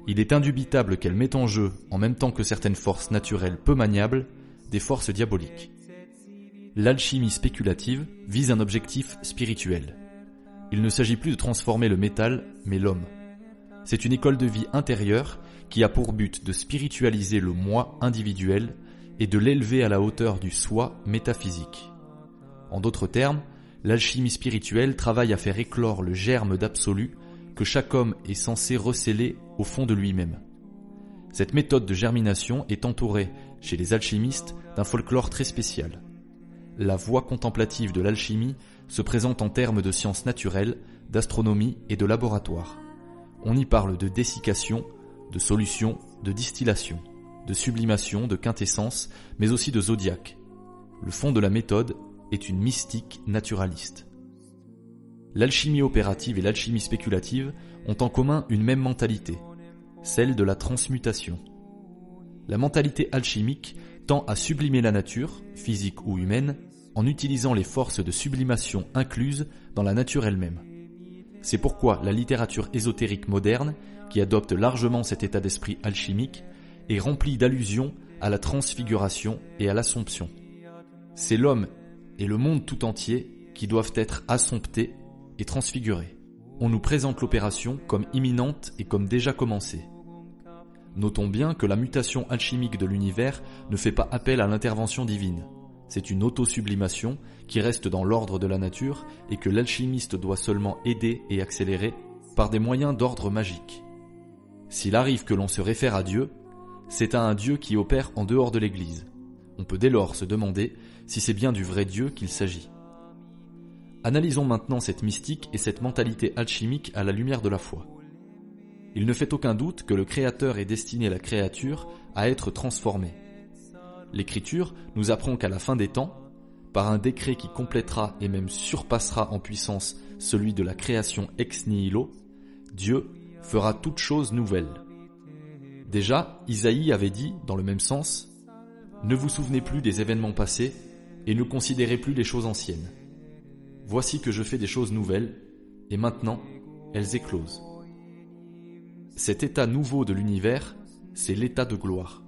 Il est indubitable qu'elle met en jeu, en même temps que certaines forces naturelles peu maniables, des forces diaboliques. L'alchimie spéculative vise un objectif spirituel. Il ne s'agit plus de transformer le métal, mais l'homme. C'est une école de vie intérieure qui a pour but de spiritualiser le moi individuel et de l'élever à la hauteur du soi métaphysique. En d'autres termes, l'alchimie spirituelle travaille à faire éclore le germe d'absolu que chaque homme est censé recéler au fond de lui-même. Cette méthode de germination est entourée, chez les alchimistes, d'un folklore très spécial. La voie contemplative de l'alchimie se présente en termes de sciences naturelles, d'astronomie et de laboratoire. On y parle de dessiccation, de solution, de distillation, de sublimation, de quintessence, mais aussi de zodiaque. Le fond de la méthode est une mystique naturaliste. L'alchimie opérative et l'alchimie spéculative ont en commun une même mentalité, celle de la transmutation. La mentalité alchimique tend à sublimer la nature, physique ou humaine, en utilisant les forces de sublimation incluses dans la nature elle-même. C'est pourquoi la littérature ésotérique moderne, qui adopte largement cet état d'esprit alchimique, est remplie d'allusions à la transfiguration et à l'assomption. C'est l'homme et le monde tout entier qui doivent être assomptés et transfigurés. On nous présente l'opération comme imminente et comme déjà commencée. Notons bien que la mutation alchimique de l'univers ne fait pas appel à l'intervention divine. C'est une autosublimation qui reste dans l'ordre de la nature et que l'alchimiste doit seulement aider et accélérer par des moyens d'ordre magique. S'il arrive que l'on se réfère à Dieu, c'est à un Dieu qui opère en dehors de l'Église. On peut dès lors se demander si c'est bien du vrai Dieu qu'il s'agit. Analysons maintenant cette mystique et cette mentalité alchimique à la lumière de la foi. Il ne fait aucun doute que le Créateur ait destiné la créature à être transformée. L'Écriture nous apprend qu'à la fin des temps, par un décret qui complétera et même surpassera en puissance celui de la création ex nihilo, Dieu fera toute chose nouvelle. Déjà, Isaïe avait dit, dans le même sens, « Ne vous souvenez plus des événements passés et ne considérez plus les choses anciennes. Voici que je fais des choses nouvelles, et maintenant, elles éclosent. Cet état nouveau de l'univers, c'est l'état de gloire.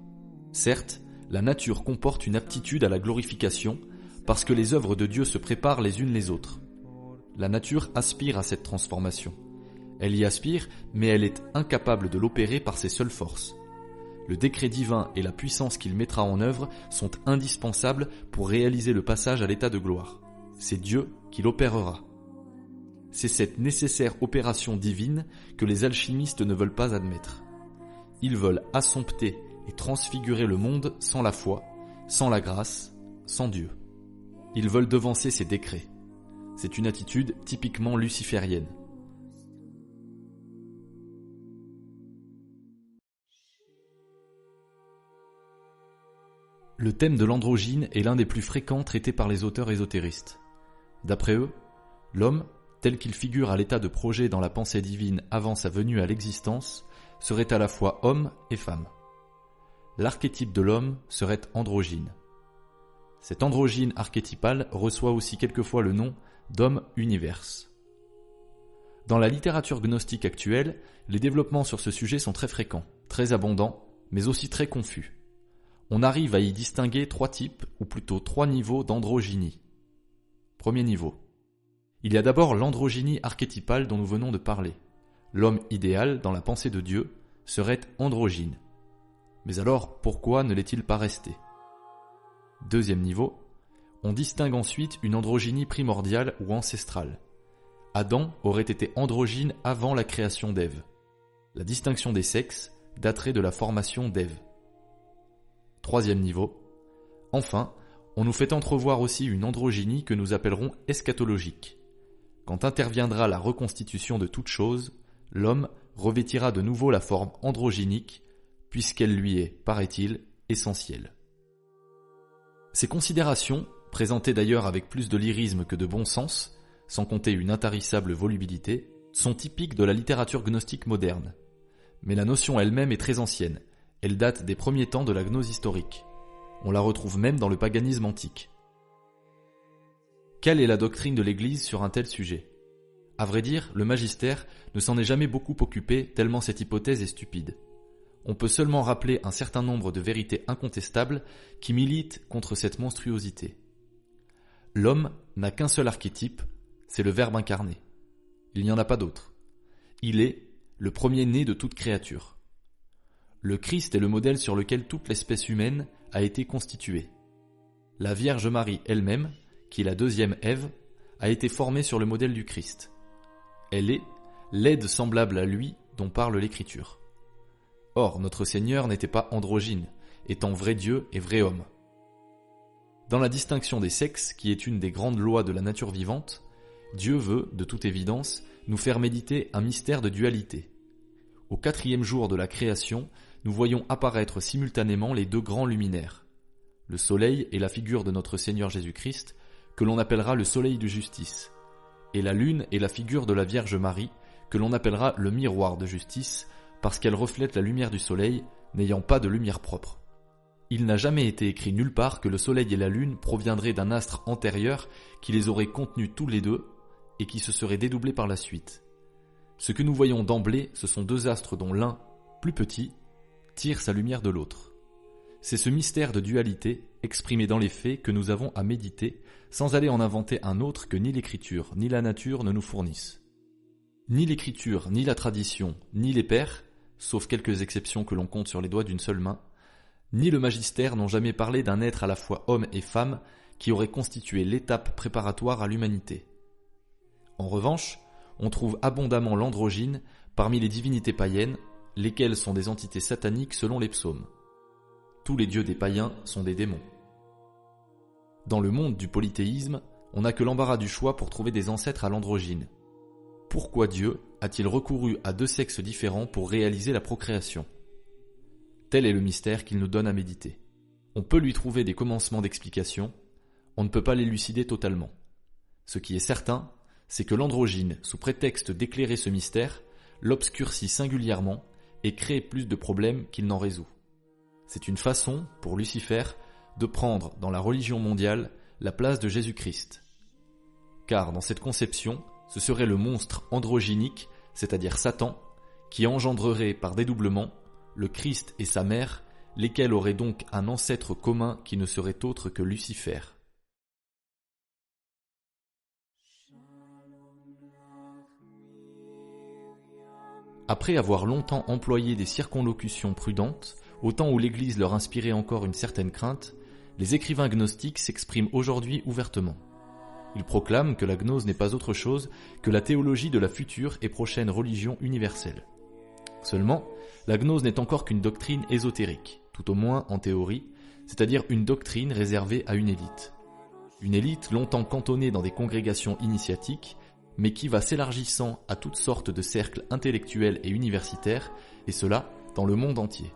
Certes, la nature comporte une aptitude à la glorification parce que les œuvres de Dieu se préparent les unes les autres. La nature aspire à cette transformation. Elle y aspire, mais elle est incapable de l'opérer par ses seules forces. Le décret divin et la puissance qu'il mettra en œuvre sont indispensables pour réaliser le passage à l'état de gloire. C'est Dieu qui l'opérera. C'est cette nécessaire opération divine que les alchimistes ne veulent pas admettre. Ils veulent assompter et transfigurer le monde sans la foi, sans la grâce, sans Dieu. Ils veulent devancer ces décrets. C'est une attitude typiquement luciférienne. Le thème de l'androgyne est l'un des plus fréquents traités par les auteurs ésotéristes. D'après eux, l'homme, tel qu'il figure à l'état de projet dans la pensée divine avant sa venue à l'existence, serait à la fois homme et femme. L'archétype de l'homme serait androgyne. Cet androgyne archétypal reçoit aussi quelquefois le nom d'homme universe. Dans la littérature gnostique actuelle, les développements sur ce sujet sont très fréquents, très abondants, mais aussi très confus. On arrive à y distinguer 3 types, ou plutôt 3 niveaux d'androgynie. Premier niveau. Il y a d'abord l'androgynie archétypale dont nous venons de parler. L'homme idéal, dans la pensée de Dieu, serait androgyne. Mais alors, pourquoi ne l'est-il pas resté ? Deuxième niveau. On distingue ensuite une androgynie primordiale ou ancestrale. Adam aurait été androgyne avant la création d'Ève. La distinction des sexes daterait de la formation d'Ève. Troisième niveau. Enfin, on nous fait entrevoir aussi une androgynie que nous appellerons eschatologique. Quand interviendra la reconstitution de toute chose, l'homme revêtira de nouveau la forme androgynique, puisqu'elle lui est, paraît-il, essentielle. Ces considérations, présentées d'ailleurs avec plus de lyrisme que de bon sens, sans compter une intarissable volubilité, sont typiques de la littérature gnostique moderne. Mais la notion elle-même est très ancienne. Elle date des premiers temps de la gnose historique. On la retrouve même dans le paganisme antique. Quelle est la doctrine de l'Église sur un tel sujet ? À vrai dire, le magistère ne s'en est jamais beaucoup occupé tellement cette hypothèse est stupide. On peut seulement rappeler un certain nombre de vérités incontestables qui militent contre cette monstruosité. L'homme n'a qu'un seul archétype, c'est le Verbe incarné. Il n'y en a pas d'autre. Il est le premier-né de toute créature. Le Christ est le modèle sur lequel toute l'espèce humaine a été constituée. La Vierge Marie elle-même, qui est la deuxième Ève, a été formée sur le modèle du Christ. Elle est l'aide semblable à lui dont parle l'Écriture. Or, notre Seigneur n'était pas androgyne, étant vrai Dieu et vrai homme. Dans la distinction des sexes, qui est une des grandes lois de la nature vivante, Dieu veut, de toute évidence, nous faire méditer un mystère de dualité. Au 4e jour de la création, nous voyons apparaître simultanément les 2 grands luminaires. Le soleil est la figure de notre Seigneur Jésus-Christ, que l'on appellera le soleil de justice, et la lune est la figure de la Vierge Marie, que l'on appellera le miroir de justice, parce qu'elle reflète la lumière du soleil, n'ayant pas de lumière propre. Il n'a jamais été écrit nulle part que le soleil et la lune proviendraient d'un astre antérieur qui les aurait contenus tous les 2 et qui se serait dédoublé par la suite. Ce que nous voyons d'emblée, ce sont 2 astres dont l'un, plus petit, tire sa lumière de l'autre. C'est ce mystère de dualité, exprimé dans les faits, que nous avons à méditer, sans aller en inventer un autre que ni l'Écriture ni la nature ne nous fournissent. Ni l'Écriture, ni la tradition, ni les pères, sauf quelques exceptions que l'on compte sur les doigts d'une seule main, ni le magistère n'ont jamais parlé d'un être à la fois homme et femme qui aurait constitué l'étape préparatoire à l'humanité. En revanche, on trouve abondamment l'androgyne parmi les divinités païennes, lesquelles sont des entités sataniques selon les psaumes. Tous les dieux des païens sont des démons. Dans le monde du polythéisme, on n'a que l'embarras du choix pour trouver des ancêtres à l'androgyne. Pourquoi Dieu a-t-il recouru à 2 sexes différents pour réaliser la procréation ? Tel est le mystère qu'il nous donne à méditer. On peut lui trouver des commencements d'explication, on ne peut pas l'élucider totalement. Ce qui est certain, c'est que l'androgyne, sous prétexte d'éclairer ce mystère, l'obscurcit singulièrement et crée plus de problèmes qu'il n'en résout. C'est une façon, pour Lucifer, de prendre dans la religion mondiale la place de Jésus-Christ. Car dans cette conception, ce serait le monstre androgynique, c'est-à-dire Satan, qui engendrerait par dédoublement le Christ et sa mère, lesquels auraient donc un ancêtre commun qui ne serait autre que Lucifer. Après avoir longtemps employé des circonlocutions prudentes, au temps où l'Église leur inspirait encore une certaine crainte, les écrivains gnostiques s'expriment aujourd'hui ouvertement. Ils proclament que la gnose n'est pas autre chose que la théologie de la future et prochaine religion universelle. Seulement, la gnose n'est encore qu'une doctrine ésotérique, tout au moins en théorie, c'est-à-dire une doctrine réservée à une élite. Une élite longtemps cantonnée dans des congrégations initiatiques, mais qui va s'élargissant à toutes sortes de cercles intellectuels et universitaires, et cela dans le monde entier.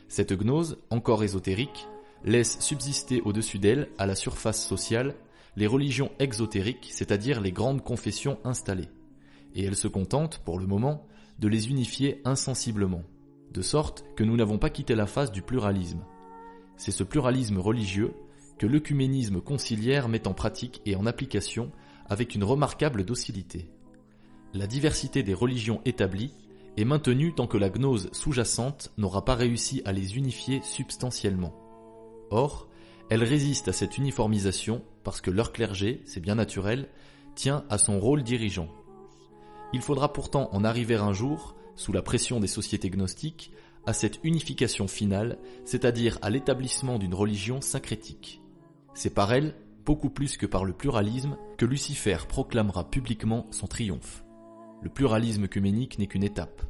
Cette gnose, encore ésotérique, laisse subsister au-dessus d'elle, à la surface sociale, les religions exotériques, c'est-à-dire les grandes confessions installées, et elle se contente, pour le moment, de les unifier insensiblement, de sorte que nous n'avons pas quitté la phase du pluralisme. C'est ce pluralisme religieux que l'œcuménisme conciliaire met en pratique et en application avec une remarquable docilité. La diversité des religions établies est maintenue tant que la gnose sous-jacente n'aura pas réussi à les unifier substantiellement. Or, elle résiste à cette uniformisation parce que leur clergé, c'est bien naturel, tient à son rôle dirigeant. Il faudra pourtant en arriver un jour, sous la pression des sociétés gnostiques, à cette unification finale, c'est-à-dire à l'établissement d'une religion syncrétique. C'est par elle, beaucoup plus que par le pluralisme, que Lucifer proclamera publiquement son triomphe. Le pluralisme œcuménique n'est qu'une étape.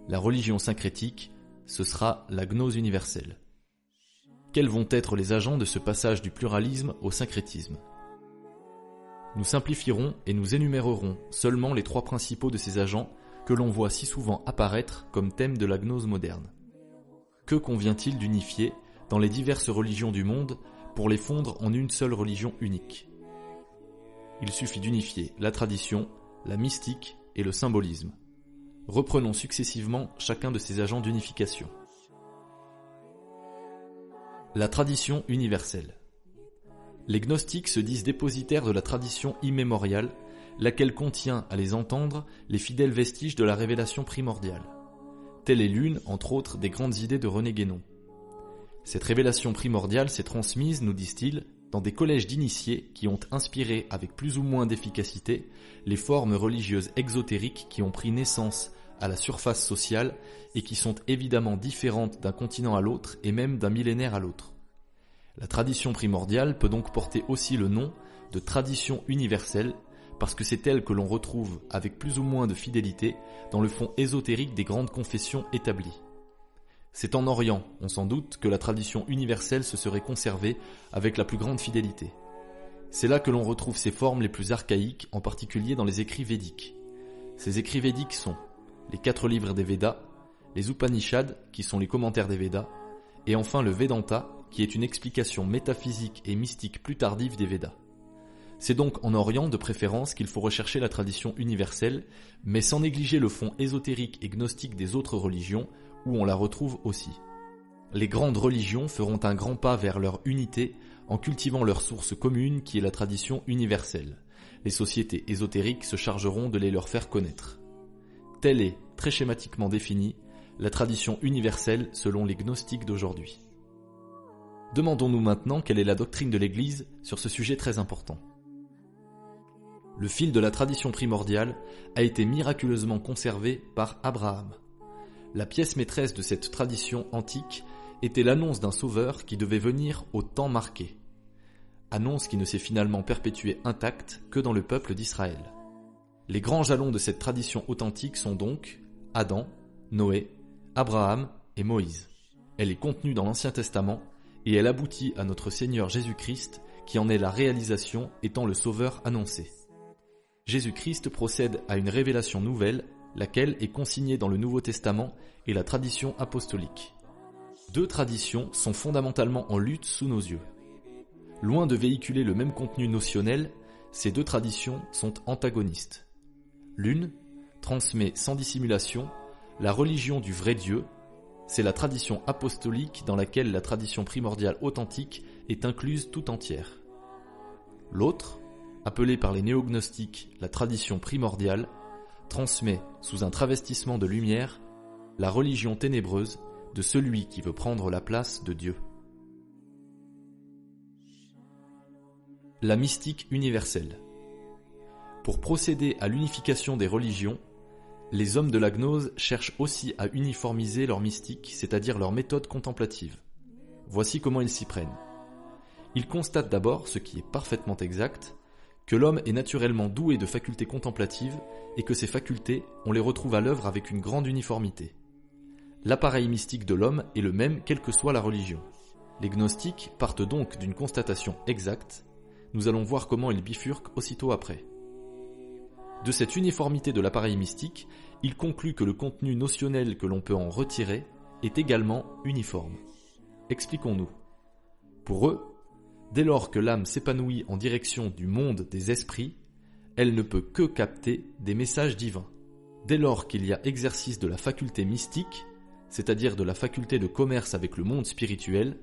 La religion syncrétique, ce sera la gnose universelle. Quels vont être les agents de ce passage du pluralisme au syncrétisme ? Nous simplifierons et nous énumérerons seulement les trois principaux de ces agents que l'on voit si souvent apparaître comme thème de la gnose moderne. Que convient-il d'unifier dans les diverses religions du monde pour les fondre en une seule religion unique ? Il suffit d'unifier la tradition, la mystique et le symbolisme. Reprenons successivement chacun de ces agents d'unification. La tradition universelle. Les gnostiques se disent dépositaires de la tradition immémoriale, laquelle contient, à les entendre, les fidèles vestiges de la révélation primordiale. Telle est l'une, entre autres, des grandes idées de René Guénon. Cette révélation primordiale s'est transmise, nous disent-ils, dans des collèges d'initiés qui ont inspiré avec plus ou moins d'efficacité les formes religieuses exotériques qui ont pris naissance à la surface sociale et qui sont évidemment différentes d'un continent à l'autre et même d'un millénaire à l'autre. La tradition primordiale peut donc porter aussi le nom de tradition universelle parce que c'est elle que l'on retrouve avec plus ou moins de fidélité dans le fond ésotérique des grandes confessions établies. C'est en Orient, on s'en doute, que la tradition universelle se serait conservée avec la plus grande fidélité. C'est là que l'on retrouve ses formes les plus archaïques, en particulier dans les écrits védiques. Ces écrits védiques sont les 4 livres des Védas, les Upanishads, qui sont les commentaires des Védas, et enfin le Vedanta, qui est une explication métaphysique et mystique plus tardive des Védas. C'est donc en Orient de préférence qu'il faut rechercher la tradition universelle, mais sans négliger le fond ésotérique et gnostique des autres religions, où on la retrouve aussi. Les grandes religions feront un grand pas vers leur unité en cultivant leur source commune qui est la tradition universelle. Les sociétés ésotériques se chargeront de les leur faire connaître. Telle est, très schématiquement définie, la tradition universelle selon les gnostiques d'aujourd'hui. Demandons-nous maintenant quelle est la doctrine de l'Église sur ce sujet très important. Le fil de la tradition primordiale a été miraculeusement conservé par Abraham. La pièce maîtresse de cette tradition antique était l'annonce d'un sauveur qui devait venir au temps marqué. Annonce qui ne s'est finalement perpétuée intacte que dans le peuple d'Israël. Les grands jalons de cette tradition authentique sont donc Adam, Noé, Abraham et Moïse. Elle est contenue dans l'Ancien Testament et elle aboutit à notre Seigneur Jésus-Christ qui en est la réalisation étant le sauveur annoncé. Jésus-Christ procède à une révélation nouvelle, laquelle est consignée dans le Nouveau Testament et la tradition apostolique. 2 traditions sont fondamentalement en lutte sous nos yeux. Loin de véhiculer le même contenu notionnel, ces 2 traditions sont antagonistes. L'une transmet sans dissimulation la religion du vrai Dieu, C'est la tradition apostolique dans laquelle la tradition primordiale authentique est incluse tout entière. L'autre, appelée par les néognostiques la tradition primordiale, transmet, sous un travestissement de lumière, la religion ténébreuse de celui qui veut prendre la place de Dieu. La mystique universelle. Pour procéder à l'unification des religions, les hommes de la gnose cherchent aussi à uniformiser leur mystique, c'est-à-dire leur méthode contemplative. Voici comment ils s'y prennent. Ils constatent d'abord, ce qui est parfaitement exact, que l'homme est naturellement doué de facultés contemplatives et que ces facultés, on les retrouve à l'œuvre avec une grande uniformité. L'appareil mystique de l'homme est le même quelle que soit la religion. Les gnostiques partent donc d'une constatation exacte. Nous allons voir comment ils bifurquent aussitôt après. De cette uniformité de l'appareil mystique, ils concluent que le contenu notionnel que l'on peut en retirer est également uniforme. Expliquons-nous. Pour eux, dès lors que l'âme s'épanouit en direction du monde des esprits, elle ne peut que capter des messages divins. Dès lors qu'il y a exercice de la faculté mystique, c'est-à-dire de la faculté de commerce avec le monde spirituel,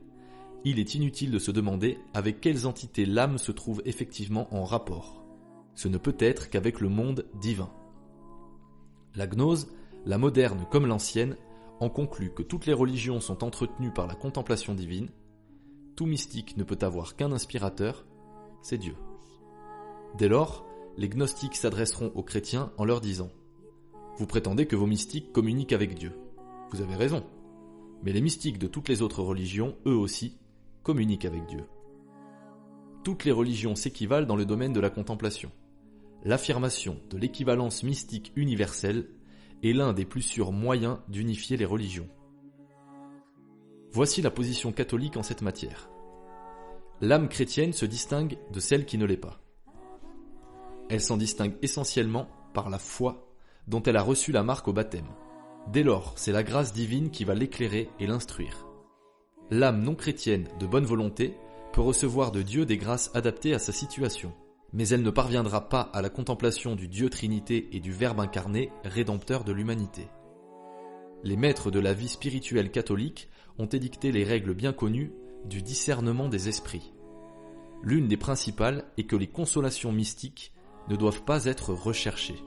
il est inutile de se demander avec quelles entités l'âme se trouve effectivement en rapport. Ce ne peut être qu'avec le monde divin. La gnose, la moderne comme l'ancienne, en conclut que toutes les religions sont entretenues par la contemplation divine. Tout mystique ne peut avoir qu'un inspirateur, c'est Dieu. Dès lors, les gnostiques s'adresseront aux chrétiens en leur disant « Vous prétendez que vos mystiques communiquent avec Dieu. Vous avez raison. Mais les mystiques de toutes les autres religions, eux aussi, communiquent avec Dieu. Toutes les religions s'équivalent dans le domaine de la contemplation. L'affirmation de l'équivalence mystique universelle est l'un des plus sûrs moyens d'unifier les religions. Voici la position catholique en cette matière. L'âme chrétienne se distingue de celle qui ne l'est pas. Elle s'en distingue essentiellement par la foi dont elle a reçu la marque au baptême. Dès lors, c'est la grâce divine qui va l'éclairer et l'instruire. L'âme non chrétienne de bonne volonté peut recevoir de Dieu des grâces adaptées à sa situation, mais elle ne parviendra pas à la contemplation du Dieu Trinité et du Verbe incarné, rédempteur de l'humanité. Les maîtres de la vie spirituelle catholique ont édicté les règles bien connues du discernement des esprits. L'une des principales est que les consolations mystiques ne doivent pas être recherchées.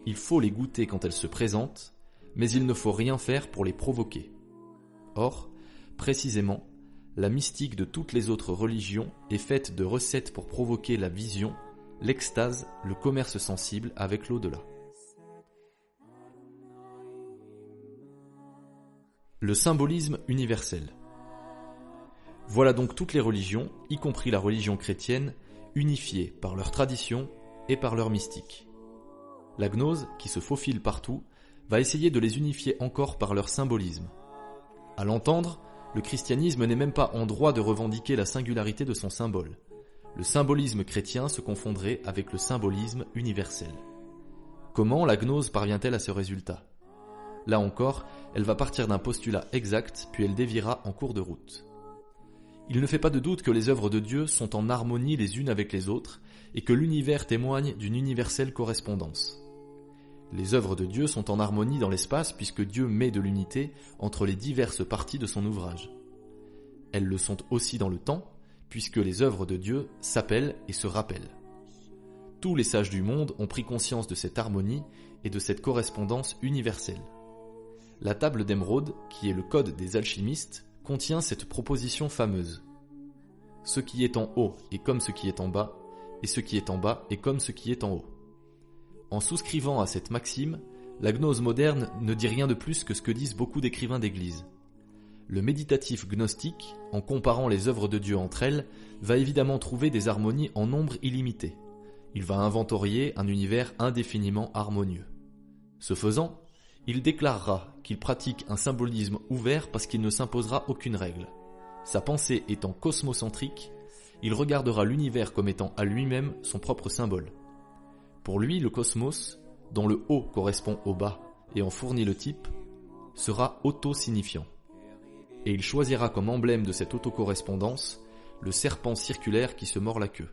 Il faut les goûter quand elles se présentent, mais il ne faut rien faire pour les provoquer. Or, précisément, la mystique de toutes les autres religions est faite de recettes pour provoquer la vision, l'extase, le commerce sensible avec l'au-delà. Le symbolisme universel. Voilà donc toutes les religions, y compris la religion chrétienne, unifiées par leur tradition et par leur mystique. La gnose, qui se faufile partout, va essayer de les unifier encore par leur symbolisme. À l'entendre, le christianisme n'est même pas en droit de revendiquer la singularité de son symbole. Le symbolisme chrétien se confondrait avec le symbolisme universel. Comment la gnose parvient-elle à ce résultat ? Là encore, elle va partir d'un postulat exact, puis elle déviera en cours de route. Il ne fait pas de doute que les œuvres de Dieu sont en harmonie les unes avec les autres, et que l'univers témoigne d'une universelle correspondance. Les œuvres de Dieu sont en harmonie dans l'espace puisque Dieu met de l'unité entre les diverses parties de son ouvrage. Elles le sont aussi dans le temps, puisque les œuvres de Dieu s'appellent et se rappellent. Tous les sages du monde ont pris conscience de cette harmonie et de cette correspondance universelle. La table d'émeraude, qui est le code des alchimistes, contient cette proposition fameuse. Ce qui est en haut est comme ce qui est en bas, et ce qui est en bas est comme ce qui est en haut. En souscrivant à cette maxime, la gnose moderne ne dit rien de plus que ce que disent beaucoup d'écrivains d'église. Le méditatif gnostique, en comparant les œuvres de Dieu entre elles, va évidemment trouver des harmonies en nombre illimité. Il va inventorier un univers indéfiniment harmonieux. Ce faisant, il déclarera qu'il pratique un symbolisme ouvert parce qu'il ne s'imposera aucune règle. Sa pensée étant cosmocentrique, il regardera l'univers comme étant à lui-même son propre symbole. Pour lui, le cosmos, dont le haut correspond au bas et en fournit le type, sera auto-signifiant. Et il choisira comme emblème de cette autocorrespondance le serpent circulaire qui se mord la queue.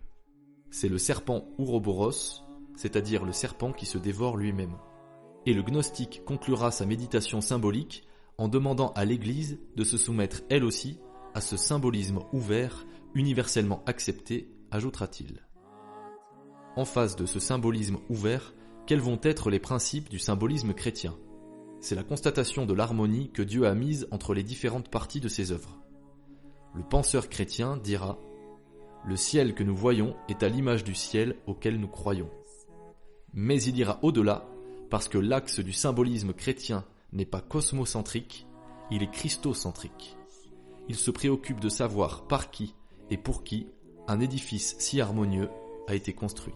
C'est le serpent Ouroboros, c'est-à-dire le serpent qui se dévore lui-même. Et le gnostique conclura sa méditation symbolique en demandant à l'Église de se soumettre elle aussi à ce symbolisme ouvert, universellement accepté, ajoutera-t-il. En face de ce symbolisme ouvert, quels vont être les principes du symbolisme chrétien ? C'est la constatation de l'harmonie que Dieu a mise entre les différentes parties de ses œuvres. Le penseur chrétien dira « Le ciel que nous voyons est à l'image du ciel auquel nous croyons ». Mais il ira au-delà, parce que l'axe du symbolisme chrétien n'est pas cosmocentrique, il est christocentrique. Il se préoccupe de savoir par qui et pour qui un édifice si harmonieux a été construit.